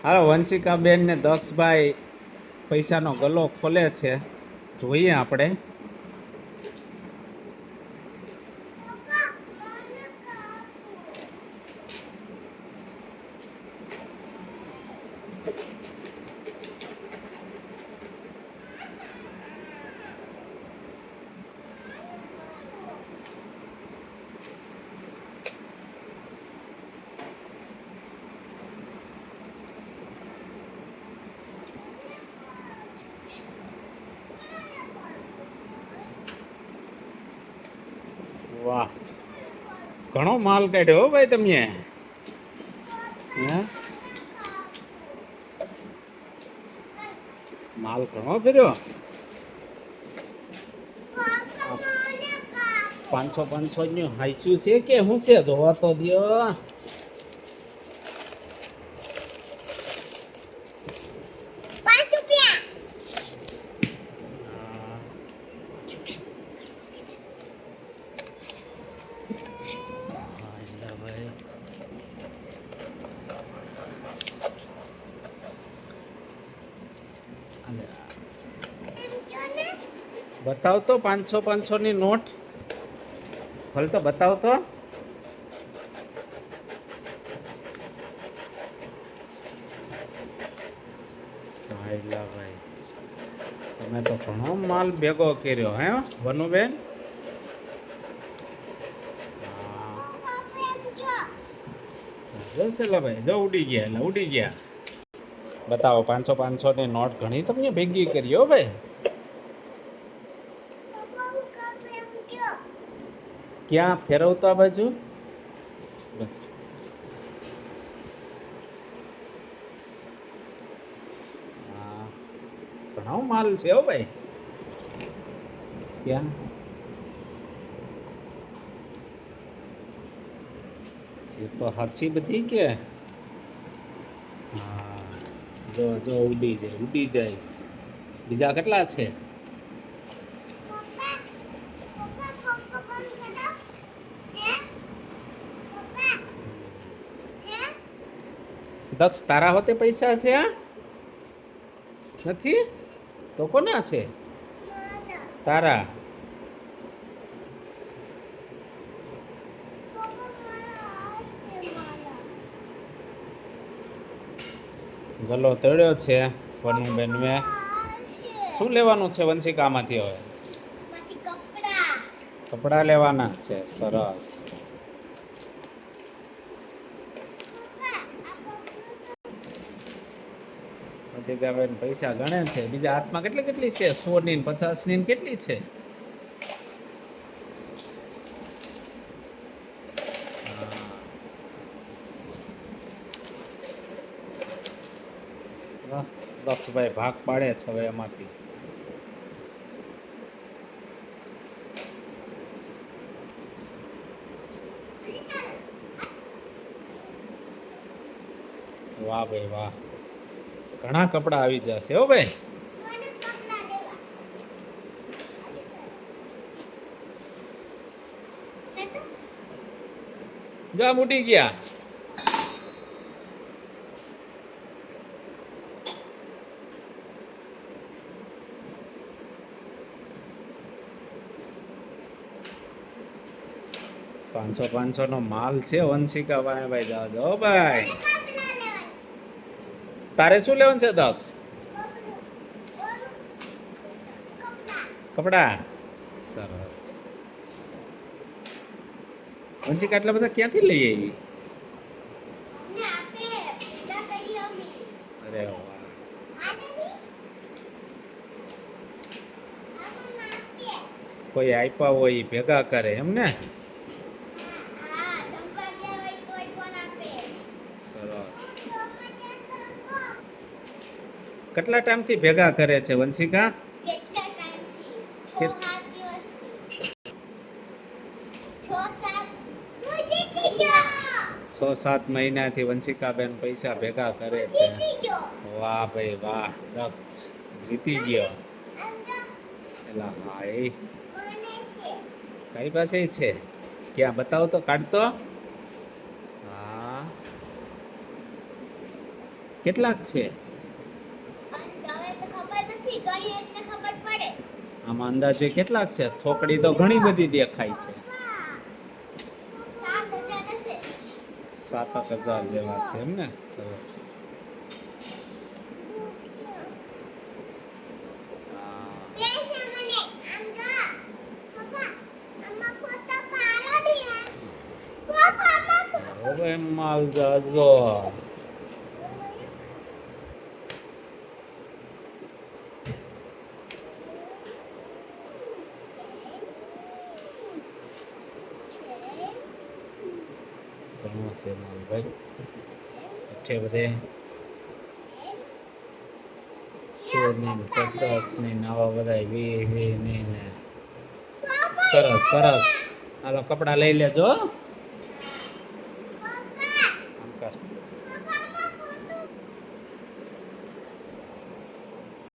હાલો વંશિકાબેન ને દક્ષભાઈ પૈસાનો ગલ્લો ખોલે છે, જોઈએ આપણે. વાહ, ઘણો માલ કાઢ્યો હો ભાઈ તમે. હે, માલ ઘણો કર્યો. 500 નું હાઈસ્યું છે કે શું છે, જોવા તો દ્યો. બતાવ તો 500 ની નોટ ખોલ તો, બતાવ તો. ભાઈ તમે તો ઘણો માલ ભેગો કર્યો હે વનુબેન. ચલો ભાઈ, જો ઉડી ગયા, એટલે ઉડી ગયા. બતાવો 500 ની નોટ ઘણી તમને ભેગી કરી હો ભાઈ. ક્યાં ફેરવતા બાજુ? હા, ઘણો માલ છે હો ભાઈ. ક્યાં તો હાથી બધી કે? હા, જો જો ઉડી જાય. બીજા કેટલા છે? દક્ષ, તારા હોતે પૈસા છે? નથી તો કોના છે? તારા. ગલ્લો તળ્યો છે વનુબેન. મેં શું લેવાનું છે વંશિકામાંથી? હવે કપડા લેવાના છે. સરસ. વંશિકાબેન પૈસા ગણે છે. બીજા હાથમાં કેટલી છે? 100 ની 50 ની કેટલી છે? દક્ષભાઈ ભાગ પાડે છે હવે એમાંથી. વાહ ભાઈ વાહ, ઘણા કપડા આવી જશે હો ભાઈ. ગામ ઉડી ગયા. પાંચસો નો માલ છે વંશિકા ભાઈ. જાજો ભાઈ. તારે શું લેવાનું છે દક્ષ? કપડા. સરસ. વંશિકા એટલા બધા ક્યાંથી લઈ આવી? અરે વાહ, કોઈ આપ્યા હોય ભેગા કરે એમ ને? કેટલા ટાઈમથી ભેગા કરે છે વંશિકા? 6-7 મહિનાથી વંશિકાબેન પૈસા ભેગા કરે છે. વાહ ભાઈ વાહ. દક્ષ જીતી ગયો. એલા હા, એ તારી પાસે છે? ક્યાં બતાવો તો, કાઢતો. હા, કેટલાક છે હવે તો ખબર નથી ગણી એટલે ખબર પડે. આમાં અંદાજે કેટલાક છે? થોકડી તો ઘણી બધી દેખાય છે. 7,000 હશે. 7,000 જેવા છે એમ ને? સરસ. હા. બેસે મને આમ જો પપ્પા આમાં ફોટો પાડો દે. પપ્પા આમાં હવે માલ જાજો. ઘણો છે માલ ભાઈ. એટલે બધે 100 ની 50 ની ને આવા બધા 20 ની ને. સરસ સરસ. હાલો કપડા લઈ લેજો.